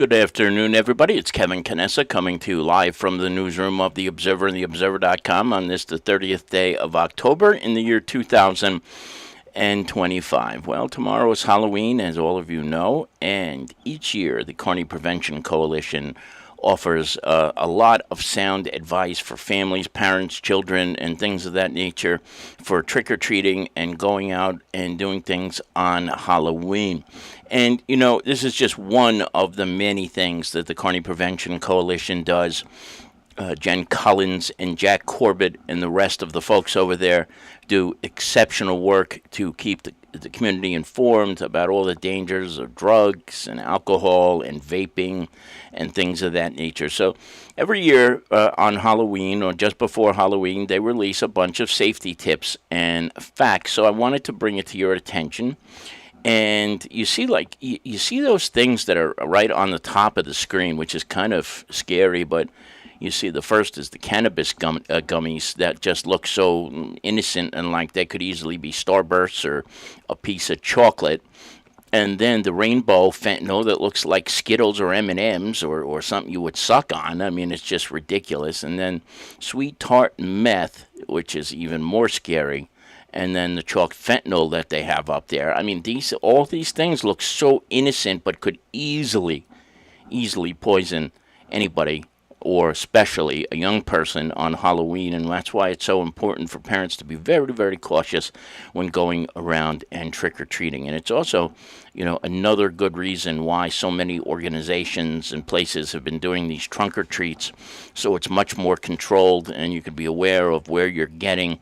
Good afternoon, everybody. It's Kevin Canessa coming to you live from the newsroom of The Observer and TheObserver.com on this, the 30th day of October in the year 2025. Well, tomorrow is Halloween, as all of you know, and each year the Kearny Prevention Coalition offers a lot of sound advice for families, parents, children, and things of that nature for trick-or-treating and going out and doing things on Halloween. And, you know, this is just one of the many things that the Kearny Prevention Coalition does. Jen Collins and Jack Corbett and the rest of the folks over there do exceptional work to keep the community informed about all the dangers of drugs and alcohol and vaping and things of that nature. So every year on Halloween or just before Halloween, they release a bunch of safety tips and facts. So I wanted to bring it to your attention. And you see, you see those things that are right on the top of the screen, which is kind of scary, but you see the first is the cannabis gummies that just look so innocent and like they could easily be Starbursts or a piece of chocolate. And then the rainbow fentanyl that looks like Skittles or M&Ms or something you would suck on. I mean, it's just ridiculous. And then sweet tart meth, which is even more scary. And then the chalk fentanyl that they have up there. I mean, all these things look so innocent but could easily poison anybody, or especially a young person on Halloween, and that's why it's so important for parents to be very, very cautious when going around and trick-or-treating. And it's also, you know, another good reason why so many organizations and places have been doing these trunk-or-treats, so it's much more controlled, and you could be aware of where you're getting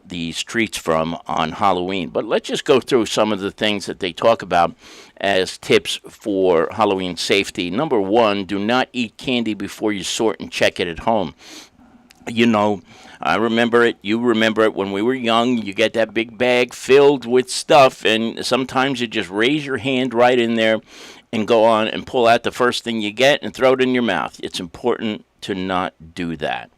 these treats from on Halloween. But let's just go through some of the things that they talk about as tips for Halloween safety. Number one, do not eat candy before you sort and check it at home. You know, I remember it, you remember it, when we were young, you get that big bag filled with stuff, and sometimes you just raise your hand right in there and go on and pull out the first thing you get and throw it in your mouth. It's important to not do that.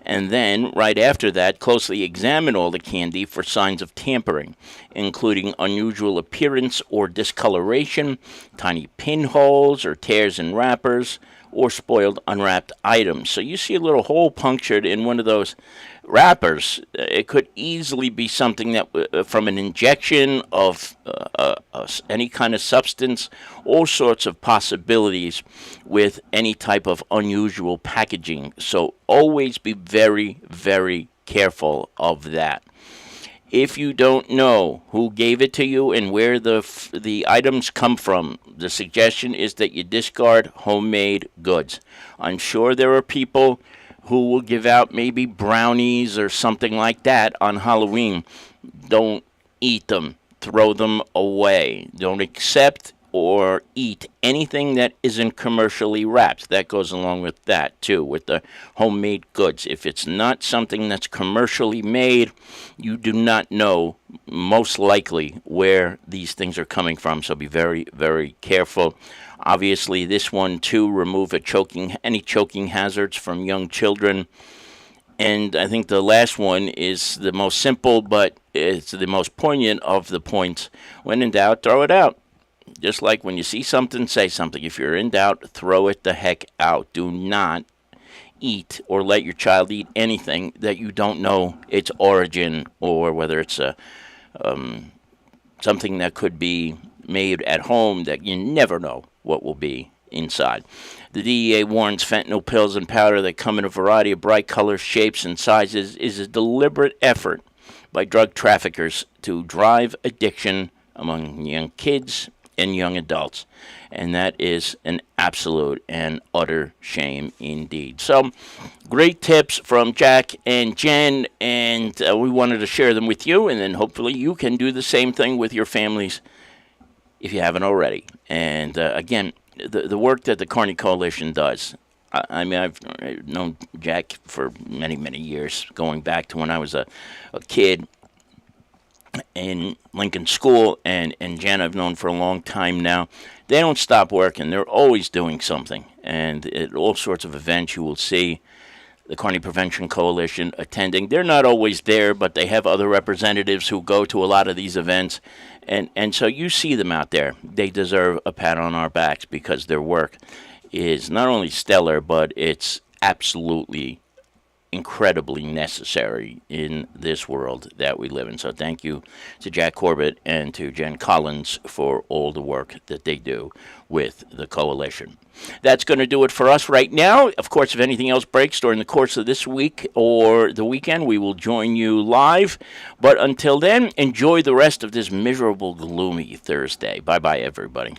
And then, right after that, closely examine all the candy for signs of tampering, including unusual appearance or discoloration, tiny pinholes or tears in wrappers, or spoiled unwrapped items. So you see a little hole punctured in one of those wrappers. It could easily be something that from an injection of any kind of substance, all sorts of possibilities with any type of unusual packaging. So always be very, very careful of that. If you don't know who gave it to you and where the items come from, the suggestion is that you discard homemade goods. I'm sure there are people who will give out maybe brownies or something like that on Halloween. Don't eat them. Throw them away. Don't accept or eat anything that isn't commercially wrapped. That goes along with that, too, with the homemade goods. If it's not something that's commercially made, you do not know, most likely, where these things are coming from. So be very, very careful. Obviously, this one, too, remove any choking hazards from young children. And I think the last one is the most simple, but it's the most poignant of the points. When in doubt, throw it out. Just like when you see something, say something. If you're in doubt, throw it the heck out. Do not eat or let your child eat anything that you don't know its origin, or whether it's something that could be made at home that you never know what will be inside. The DEA warns fentanyl pills and powder that come in a variety of bright colors, shapes, and sizes is a deliberate effort by drug traffickers to drive addiction among young kids and young adults. And that is an absolute and utter shame indeed. So, great tips from Jack and Jen, and we wanted to share them with you, and then hopefully you can do the same thing with your families if you haven't already. And again, the work that the Kearny Coalition does, I mean, I've known Jack for many, many years, going back to when I was a kid in Lincoln School, and Jen I've known for a long time now. They don't stop working. They're always doing something. And at all sorts of events you will see the Kearny Prevention Coalition attending. They're not always there, but they have other representatives who go to a lot of these events. And so you see them out there. They deserve a pat on our backs because their work is not only stellar, but it's absolutely incredibly necessary in this world that we live in. So thank you to Jack Corbett and to Jen Collins for all the work that they do with the coalition. That's going to do it for us right now. Of course, if anything else breaks during the course of this week or the weekend, we will join you live. But until then, enjoy the rest of this miserable, gloomy Thursday. Bye-bye, everybody.